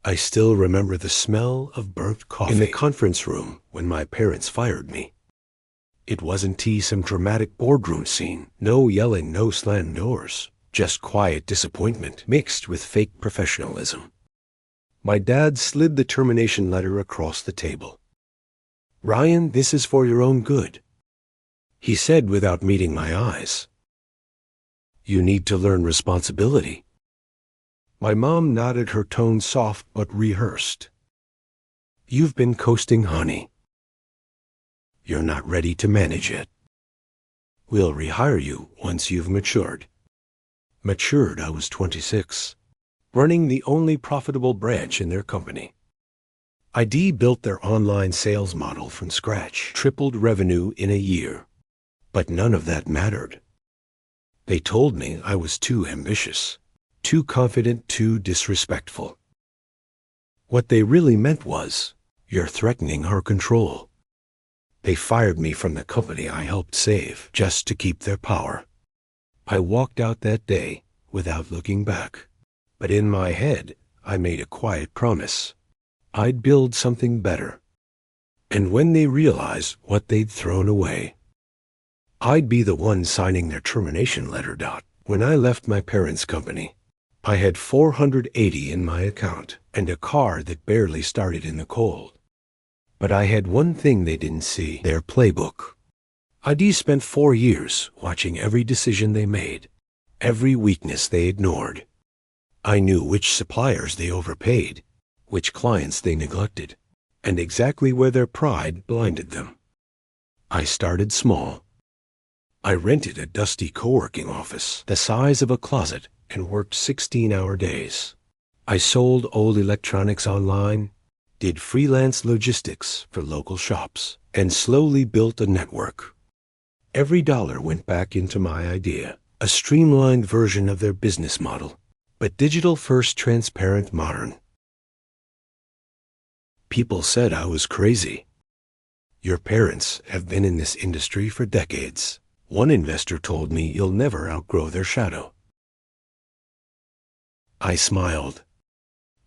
I still remember the smell of burnt coffee in the conference room when my parents fired me. It wasn't some dramatic boardroom scene. No yelling, no slammed doors. Just quiet disappointment mixed with fake professionalism. My dad slid the termination letter across the table. "Ryan, this is for your own good," he said without meeting my eyes. "You need to learn responsibility." My mom nodded, her tone soft but rehearsed. "You've been coasting, honey. You're not ready to manage yet. We'll rehire you once you've matured." Matured, I was 26, running the only profitable branch in their company. AITA built their online sales model from scratch, tripled revenue in a year. But none of that mattered. They told me I was too ambitious, too confident, too disrespectful. What they really meant was, "You're threatening our control." They fired me from the company I helped save just to keep their power. I walked out that day without looking back. But in my head, I made a quiet promise. I'd build something better. And when they realized what they'd thrown away, I'd be the one signing their termination letter. When I left my parents' company, I had $480 in my account and a car that barely started in the cold. But I had one thing they didn't see: their playbook. AITA spent 4 years watching every decision they made, every weakness they ignored. I knew which suppliers they overpaid, which clients they neglected, and exactly where their pride blinded them. I started small. I rented a dusty co-working office the size of a closet and worked 16-hour days. I sold old electronics online, did freelance logistics for local shops, and slowly built a network. Every dollar went back into my idea, a streamlined version of their business model, but digital first, transparent, modern. People said I was crazy. "Your parents have been in this industry for decades." One investor told me, "You'll never outgrow their shadow." I smiled.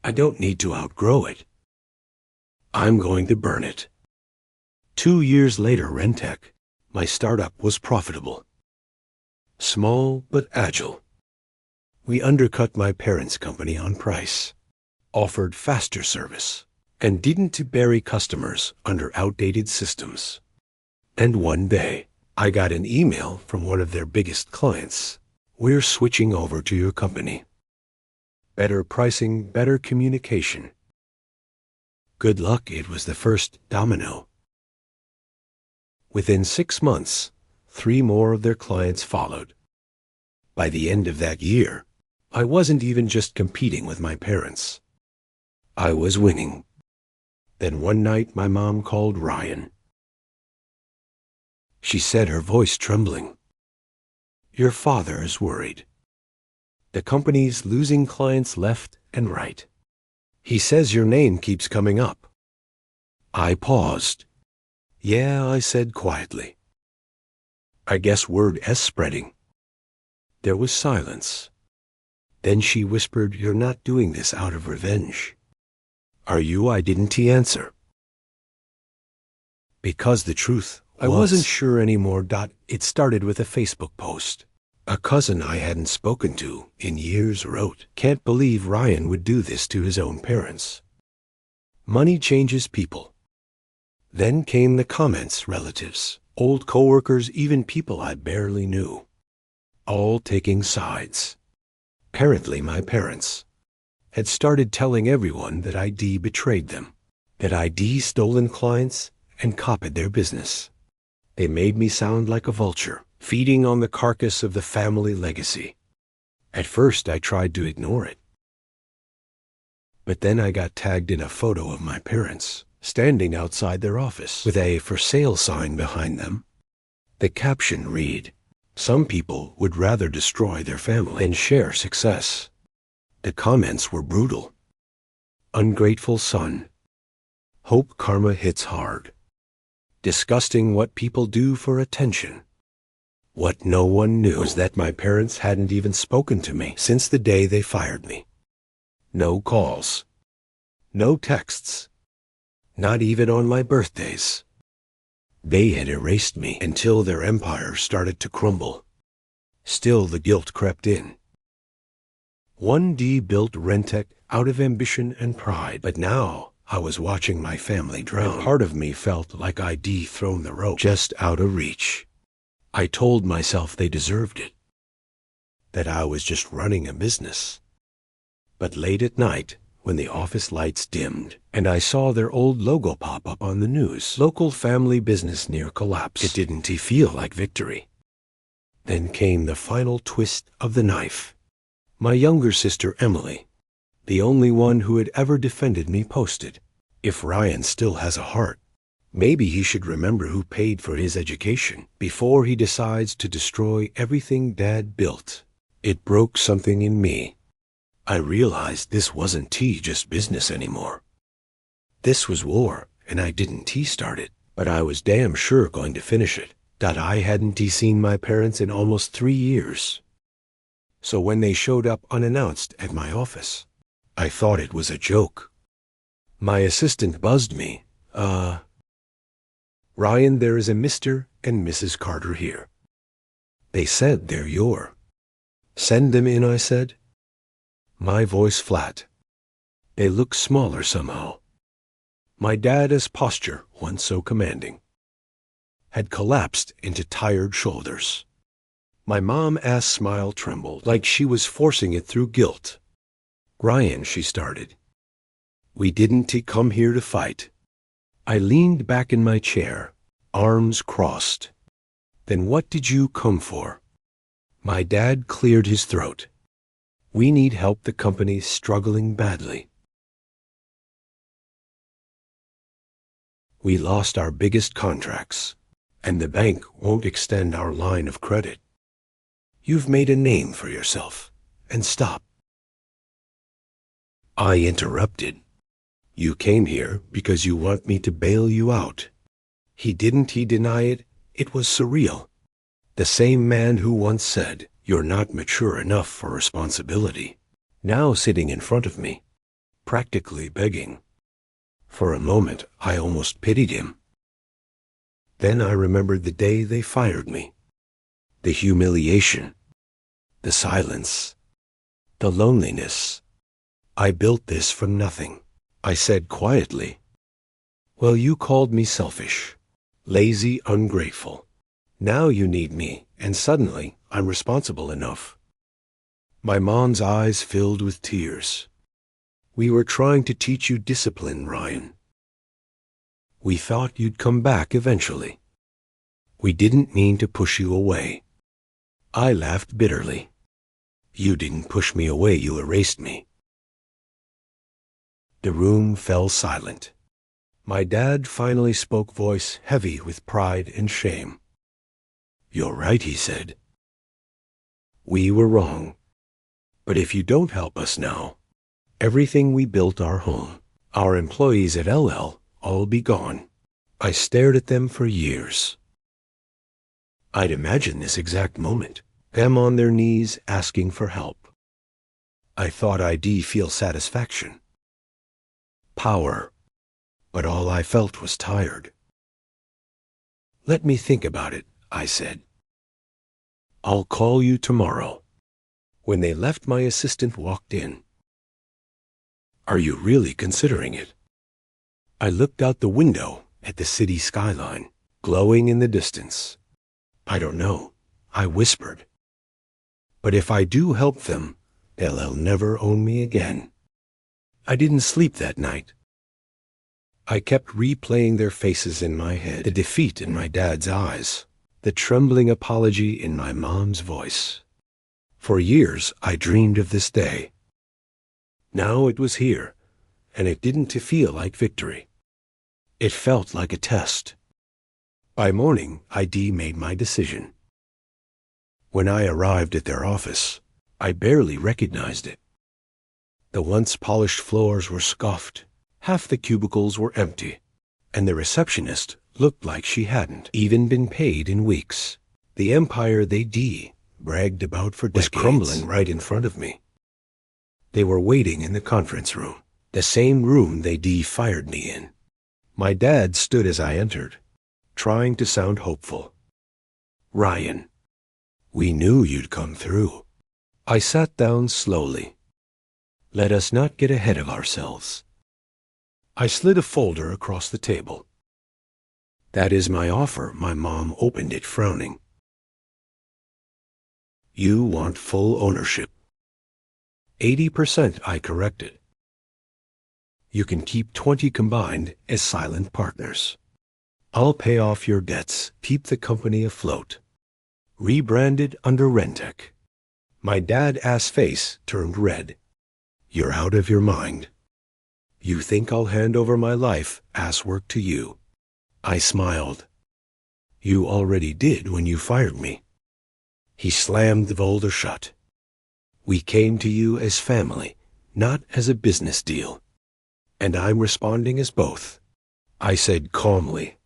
"I don't need to outgrow it. I'm going to burn it." 2 years later, Rentec, my startup, was profitable. Small but agile. We undercut my parents' company on price, offered faster service, and didn't bury customers under outdated systems. And one day, I got an email from one of their biggest clients. "We're switching over to your company. Better pricing, better communication." Good luck. It was the first domino. Within 6 months, 3 more of their clients followed. By the end of that year, I wasn't even just competing with my parents. I was winning. Then one night, my mom called Ryan. She said, her voice trembling, "Your father is worried. The company's losing clients left and right. He says your name keeps coming up." I paused. "Yeah," I said quietly. "I guess word is spreading." There was silence. Then she whispered, "You're not doing this out of revenge, are you?" I didn't answer. Because the truth, I wasn't sure anymore. It started with a Facebook post. A cousin I hadn't spoken to in years wrote, "Can't believe Ryan would do this to his own parents." Money changes people. Then came the comments: relatives, old coworkers, even people I barely knew, all taking sides. Apparently my parents had started telling everyone that AITA betrayed them, that AITA stolen clients and copied their business. They made me sound like a vulture, feeding on the carcass of the family legacy. At first, I tried to ignore it. But then I got tagged in a photo of my parents, standing outside their office with a "for sale" sign behind them. The caption read, "Some people would rather destroy their family than share success." The comments were brutal. "Ungrateful son. Hope karma hits hard. Disgusting what people do for attention." What no one knew was that my parents hadn't even spoken to me since the day they fired me. No calls, No texts. Not even on my birthdays. They had erased me until their empire started to crumble. Still, the guilt crept in. 1D built Rentec out of ambition and pride, but now I was watching my family drown. And part of me felt like I'd thrown the rope just out of reach. I told myself they deserved it, that I was just running a business. But late at night, when the office lights dimmed, and I saw their old logo pop up on the news, local family business near collapse, it didn't feel like victory. Then came the final twist of the knife. My younger sister, Emily, the only one who had ever defended me, posted, "If Ryan still has a heart, maybe he should remember who paid for his education before he decides to destroy everything Dad built." It broke something in me. I realized this wasn't just business anymore. This was war, and I didn't start it, but I was damn sure going to finish it. I hadn't seen my parents in almost 3 years. So when they showed up unannounced at my office, I thought it was a joke. My assistant buzzed me. Ryan, there is a Mr. and Mrs. Carter here. They said they're your. Send them in, I said. My voice flat. They look smaller somehow. My dad's posture, once so commanding, had collapsed into tired shoulders. My mom's smile trembled, like she was forcing it through guilt. "Ryan," she started, "we didn't come here to fight." I leaned back in my chair, arms crossed. "Then what did you come for?" My dad cleared his throat. "We need help. The company's struggling badly. We lost our biggest contracts, and the bank won't extend our line of credit. You've made a name for yourself." And stop. I interrupted. "You came here because you want me to bail you out." He didn't deny it. It was surreal. The same man who once said, "You're not mature enough for responsibility," now sitting in front of me, practically begging. For a moment, I almost pitied him. Then I remembered the day they fired me. The humiliation, the silence, the loneliness. "I built this from nothing," I said quietly. "Well, you called me selfish, lazy, ungrateful. Now you need me, and suddenly I'm responsible enough." My mom's eyes filled with tears. "We were trying to teach you discipline, Ryan. We thought you'd come back eventually. We didn't mean to push you away." I laughed bitterly. "You didn't push me away, you erased me." The room fell silent. My dad finally spoke, voice heavy with pride and shame. "You're right," he said. "We were wrong. But if you don't help us now, everything we built, our home, our employees at LL, all be gone." I stared at them for years. I'd imagine this exact moment, them on their knees asking for help. I thought I'd feel satisfaction, power, but all I felt was tired. "Let me think about it," I said. "I'll call you tomorrow." When they left, my assistant walked in. "Are you really considering it?" I looked out the window at the city skyline, glowing in the distance. "I don't know," I whispered. "But if I do help them, they'll never own me again." I didn't sleep that night. I kept replaying their faces in my head, the defeat in my dad's eyes, the trembling apology in my mom's voice. For years, I dreamed of this day. Now it was here, and it didn't feel like victory. It felt like a test. By morning, I made my decision. When I arrived at their office, I barely recognized it. The once polished floors were scuffed, half the cubicles were empty, and the receptionist looked like she hadn't even been paid in weeks. The empire they bragged about for decades was crumbling right in front of me. They were waiting in the conference room, The same room they fired me in. My dad stood as I entered, trying to sound hopeful. "Ryan, we knew you'd come through." I sat down slowly. Let us not get ahead of ourselves. I slid a folder across the table. "That is my offer." My mom opened it, frowning. "You want full ownership." 80%, I corrected. "You can keep 20 combined as silent partners. I'll pay off your debts, keep the company afloat. Rebranded under Rentec." My dad's face turned red. "You're out of your mind. You think I'll hand over my life as work to you?" I smiled. "You already did when you fired me." He slammed the folder shut. "We came to you as family, not as a business deal. And I'm responding as both." I said calmly,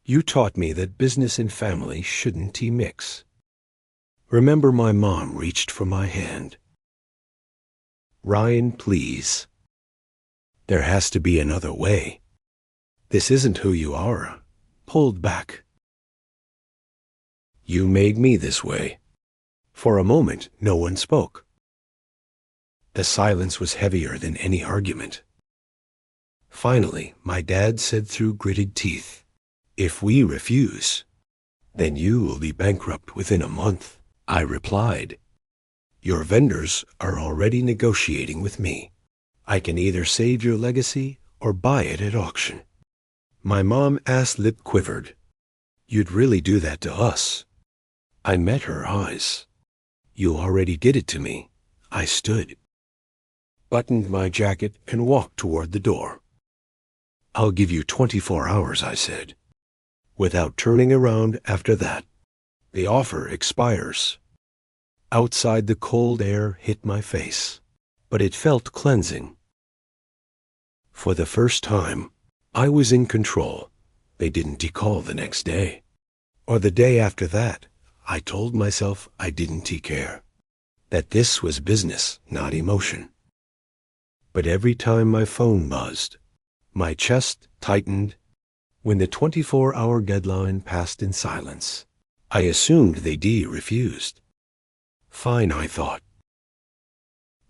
"You taught me that business and family shouldn't mix." Remember, my mom reached for my hand. "Ryan, please. There has to be another way. This isn't who you are." Pulled back. "You made me this way." For a moment, no one spoke. The silence was heavier than any argument. Finally, my dad said through gritted teeth, "If we refuse, then you will be bankrupt within a month." I replied, "Your vendors are already negotiating with me. I can either save your legacy or buy it at auction." My mom's lip quivered. "You'd really do that to us?" I met her eyes. "You already did it to me." I stood, buttoned my jacket, and walked toward the door. "I'll give you 24 hours, I said, without turning around after that. The offer expires." Outside, the cold air hit my face, but it felt cleansing. For the first time, I was in control. They didn't call the next day, or the day after that. I told myself I didn't care, that this was business, not emotion. But every time my phone buzzed, my chest tightened. When the 24-hour deadline passed in silence, I assumed they refused. Fine, I thought.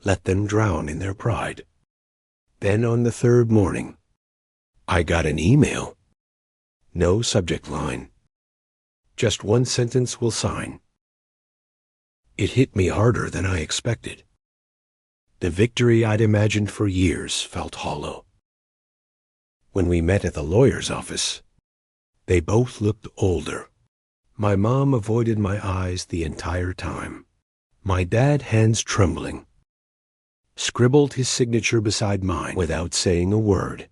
Let them drown in their pride. Then on the third morning, I got an email. No subject line. Just one sentence: "will sign." It hit me harder than I expected. The victory I'd imagined for years felt hollow. When we met at the lawyer's office, they both looked older. My mom avoided my eyes the entire time. My dad, hands trembling, scribbled his signature beside mine without saying a word.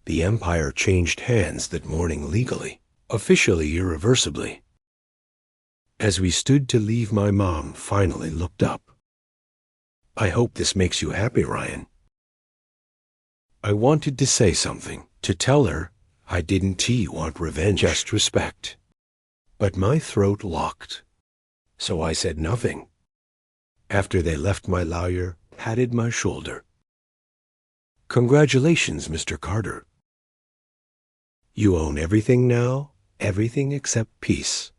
The empire changed hands that morning legally, officially, irreversibly. As we stood to leave, my mom finally looked up. "I hope this makes you happy, Ryan." I wanted to say something, to tell her I didn't want revenge, just respect. But my throat locked, so I said nothing. After they left, my lawyer patted my shoulder. "Congratulations, Mr. Carter. You own everything now, everything except peace."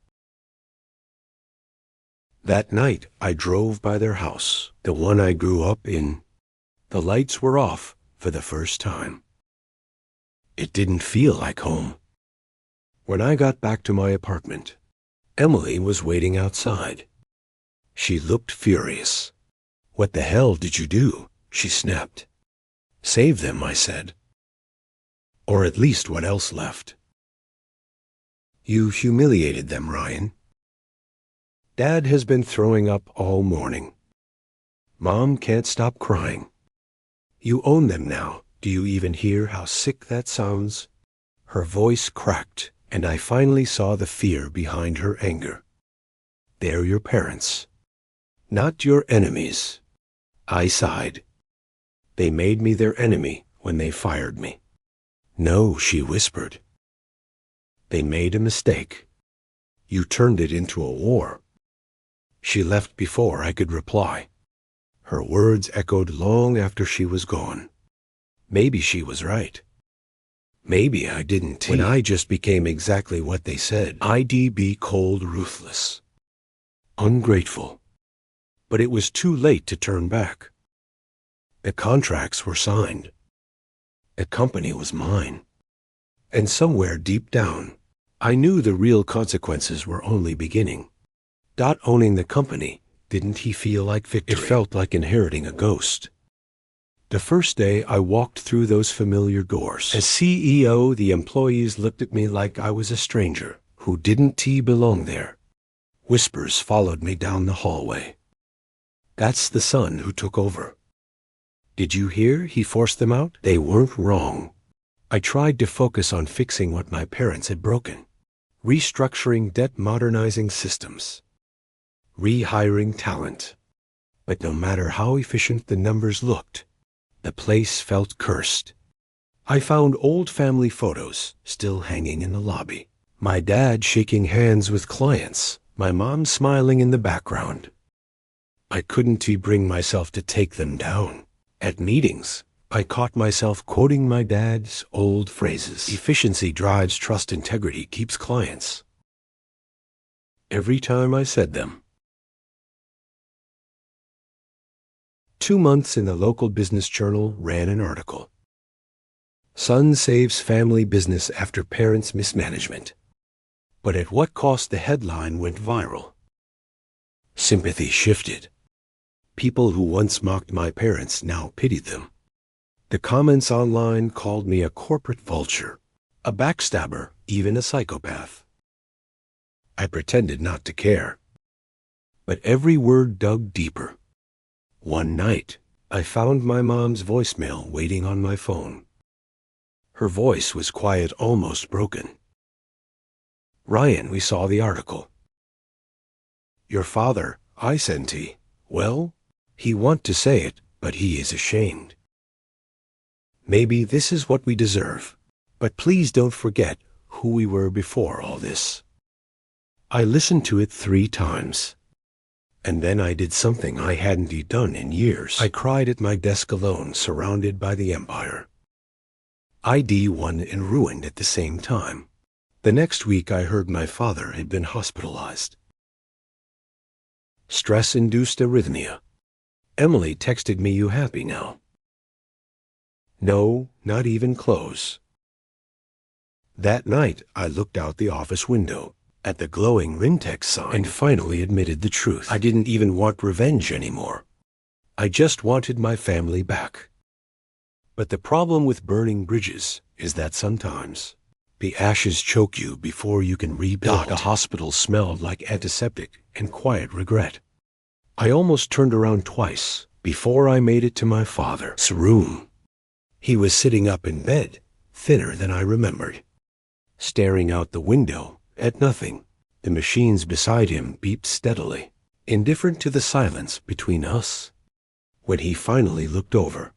That night, I drove by their house, the one I grew up in. The lights were off for the first time. It didn't feel like home. When I got back to my apartment, Emily was waiting outside. She looked furious. "What the hell did you do?" she snapped. "Save them," I said. "Or at least what else left." "You humiliated them, Ryan." "Dad has been throwing up all morning. Mom can't stop crying. You own them now. Do you even hear how sick that sounds?" Her voice cracked, and I finally saw the fear behind her anger. "They're your parents, not your enemies." I sighed. "They made me their enemy when they fired me." "No," she whispered. "They made a mistake. You turned it into a war." She left before I could reply. Her words echoed long after she was gone. Maybe she was right. Maybe I didn't when I just became exactly what they said. I'd be cold, ruthless, ungrateful. But it was too late to turn back. The contracts were signed. The company was mine. And somewhere deep down, I knew the real consequences were only beginning. Owning the company, didn't he feel like victory? It felt like inheriting a ghost. The first day I walked through those familiar doors. As CEO, the employees looked at me like I was a stranger who didn't belong there. Whispers followed me down the hallway. That's the son who took over. Did you hear he forced them out? They weren't wrong. I tried to focus on fixing what my parents had broken. Restructuring debt, modernizing systems, rehiring talent. But no matter how efficient the numbers looked, the place felt cursed. I found old family photos still hanging in the lobby. My dad shaking hands with clients, my mom smiling in the background. I couldn't bring myself to take them down. At meetings, I caught myself quoting my dad's old phrases. Efficiency drives trust, integrity keeps clients. Every time I said them. 2 months in the local business journal ran an article. Son saves family business after parents' mismanagement. But at what cost? The headline went viral. Sympathy shifted. People who once mocked my parents now pitied them. The comments online called me a corporate vulture, a backstabber, even a psychopath. I pretended not to care. But every word dug deeper. One night, I found my mom's voicemail waiting on my phone. Her voice was quiet, almost broken. Ryan, we saw the article. Your father, I sent he. Well, he want to say it, but he is ashamed. Maybe this is what we deserve, but please don't forget who we were before all this. I listened to it 3 times. And then I did something I hadn't done in years. I cried at my desk alone, surrounded by the empire. I'd won and ruined at the same time. The next week I heard my father had been hospitalized. Stress-induced arrhythmia. Emily texted me, you happy now? No, not even close. That night I looked out the office window at the glowing Rintex sign and finally admitted the truth. I didn't even want revenge anymore. I just wanted my family back. But the problem with burning bridges is that sometimes the ashes choke you before you can rebuild. The hospital smelled like antiseptic and quiet regret. I almost turned around twice before I made it to my father's room. He was sitting up in bed, thinner than I remembered, staring out the window at nothing. The machines beside him beeped steadily, indifferent to the silence between us. When he finally looked over,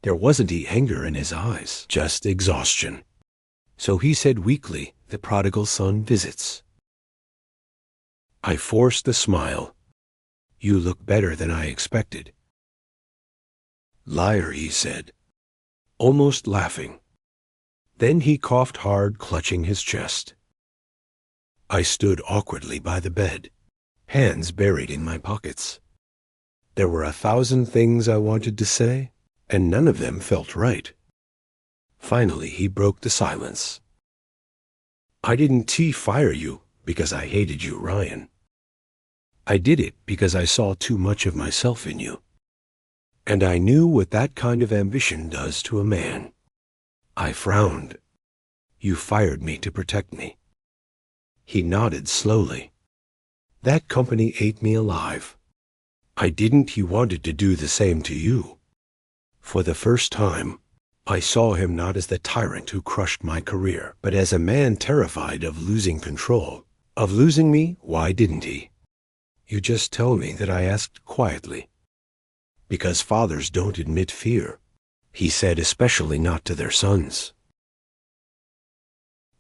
there wasn't anger in his eyes, just exhaustion. So he said weakly, the prodigal son visits. I forced a smile. You look better than I expected. Liar, he said, almost laughing. Then he coughed hard, clutching his chest. I stood awkwardly by the bed, hands buried in my pockets. There were 1,000 things I wanted to say, and none of them felt right. Finally, he broke the silence. I didn't fire you because I hated you, Ryan. I did it because I saw too much of myself in you. And I knew what that kind of ambition does to a man. I frowned. You fired me to protect me. He nodded slowly. That company ate me alive. I didn't. He wanted to do the same to you. For the first time, I saw him not as the tyrant who crushed my career, but as a man terrified of losing control. Of losing me. Why didn't he? You just tell me that, I asked quietly. Because fathers don't admit fear, he said, especially not to their sons.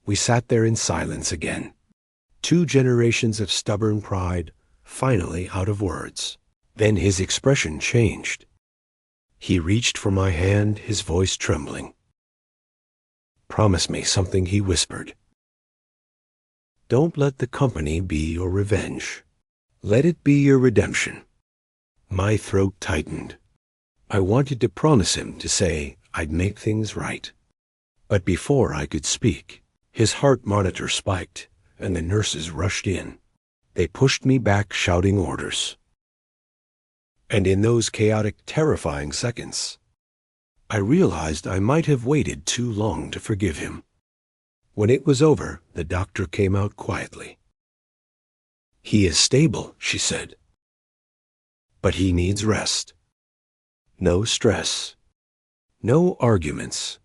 We sat there in silence again. 2 generations of stubborn pride, finally out of words. Then his expression changed. He reached for my hand, his voice trembling. "Promise me something," he whispered. "Don't let the company be your revenge. Let it be your redemption." My throat tightened. I wanted to promise him, to say I'd make things right. But before I could speak, his heart monitor spiked, and the nurses rushed in. They pushed me back, shouting orders. And in those chaotic, terrifying seconds, I realized I might have waited too long to forgive him. When it was over, the doctor came out quietly. "He is stable," she said. "But he needs rest. No stress. No arguments."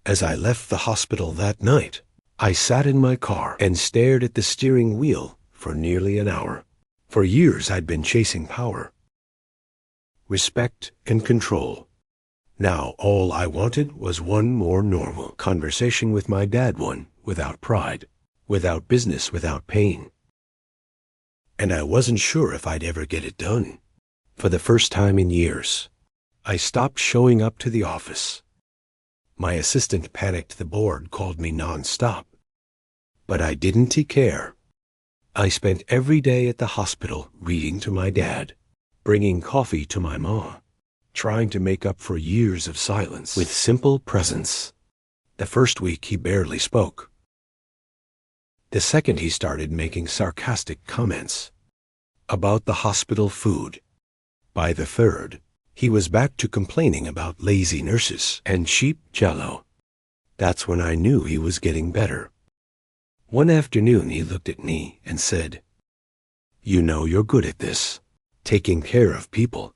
As I left the hospital that night, I sat in my car and stared at the steering wheel for nearly an hour. For years I'd been chasing power, respect, and control. Now all I wanted was one more normal conversation with my dad, one without pride, without business, without pain. And I wasn't sure if I'd ever get it done. For the first time in years, I stopped showing up to the office. My assistant panicked, the board called me non-stop. But I didn't care. I spent every day at the hospital reading to my dad, bringing coffee to my mom, trying to make up for years of silence with simple presence. The first week he barely spoke. The second he started making sarcastic comments about the hospital food. By the third, he was back to complaining about lazy nurses and cheap Jell-O. That's when I knew he was getting better. One afternoon he looked at me and said, "You know you're good at this, taking care of people.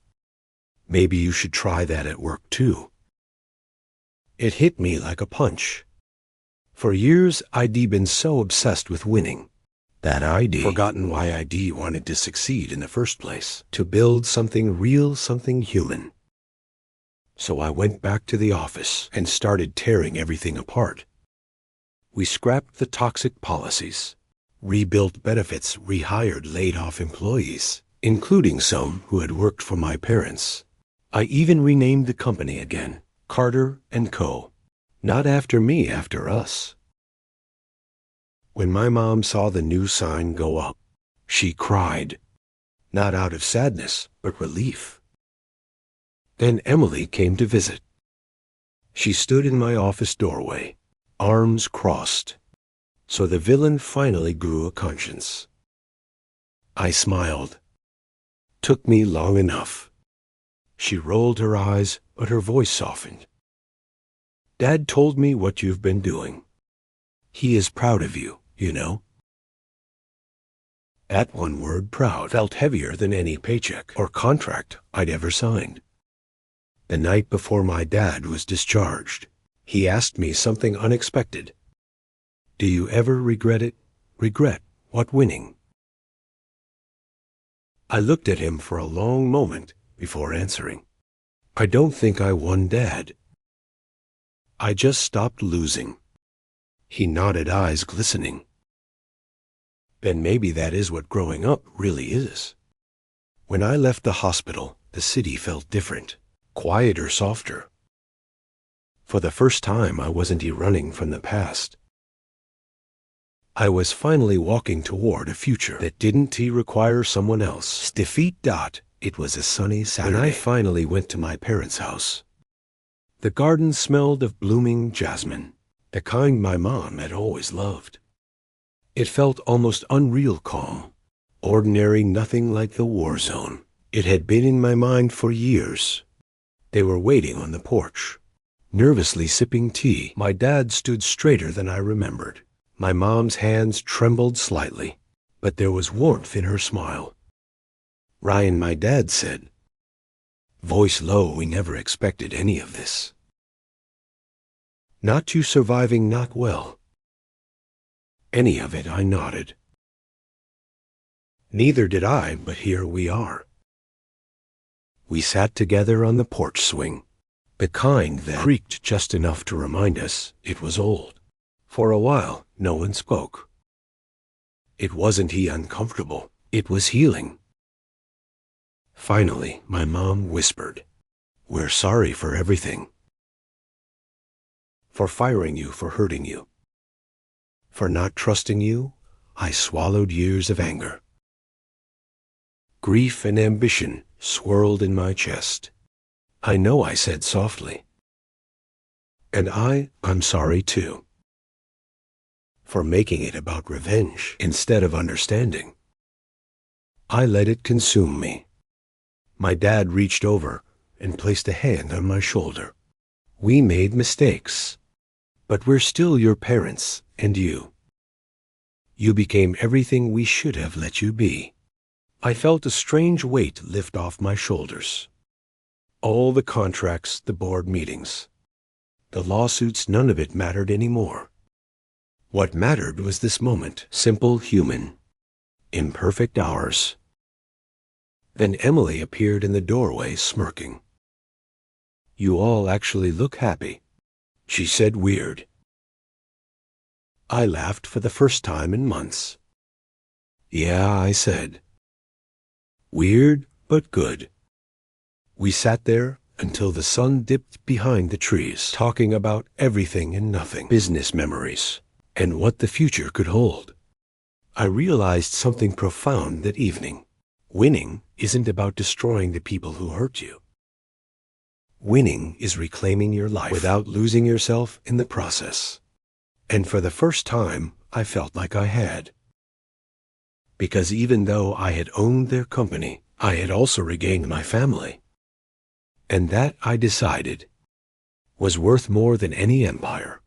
Maybe you should try that at work too." It hit me like a punch. For years I'd been so obsessed with winning that I'd forgotten why I'd wanted to succeed in the first place, to build something real, something human. So I went back to the office and started tearing everything apart. We scrapped the toxic policies, rebuilt benefits, rehired laid-off employees, including some who had worked for my parents. I even renamed the company again, Carter & Co. Not after me, after us. When my mom saw the new sign go up, she cried, not out of sadness, but relief. Then Emily came to visit. She stood in my office doorway, arms crossed. So the villain finally grew a conscience. I smiled. Took me long enough. She rolled her eyes, but her voice softened. "Dad told me what you've been doing. He is proud of you, you know." That one word, proud, felt heavier than any paycheck or contract I'd ever signed. The night before my dad was discharged, he asked me something unexpected. "Do you ever regret it?" "Regret what, winning?" I looked at him for a long moment before answering. "I don't think I won, Dad. I just stopped losing." He nodded, eyes glistening. "Then maybe that is what growing up really is." When I left the hospital, the city felt different, quieter, softer. For the first time, I wasn't running from the past. I was finally walking toward a future that didn't require someone else's defeat. It was a sunny Saturday when I finally went to my parents' house. The garden smelled of blooming jasmine, the kind my mom had always loved. It felt almost unreal calm, ordinary, nothing like the war zone. It had been in my mind for years. They were waiting on the porch, nervously sipping tea. My dad stood straighter than I remembered. My mom's hands trembled slightly, but there was warmth in her smile. "Ryan," my dad said, voice low. "We never expected any of this. Not you surviving, not well." "Any of it," I nodded. "Neither did I, but here we are." We sat together on the porch swing, the kind that creaked just enough to remind us it was old. For a while, no one spoke. It wasn't uncomfortable, it was healing. Finally, my mom whispered, We're sorry for everything. For firing you, for hurting you. For not trusting you, I swallowed years of anger. Grief and ambition swirled in my chest. I know I said softly. And I'm sorry too. For making it about revenge instead of understanding. I let it consume me. My dad reached over and placed a hand on my shoulder. We made mistakes, but we're still your parents and you. You became everything we should have let you be. I felt a strange weight lift off my shoulders. All the contracts, the board meetings, the lawsuits, none of it mattered anymore. What mattered was this moment, simple, human, imperfect ours. Then Emily appeared in the doorway, smirking. You all actually look happy, she said, weird. I laughed for the first time in months. Yeah, I said. Weird, but good. We sat there until the sun dipped behind the trees, talking about everything and nothing, business memories, and what the future could hold. I realized something profound that evening. Winning isn't about destroying the people who hurt you. Winning is reclaiming your life without losing yourself in the process. And for the first time, I felt like I had. Because even though I had owned their company, I had also regained my family. And that, I decided, was worth more than any empire.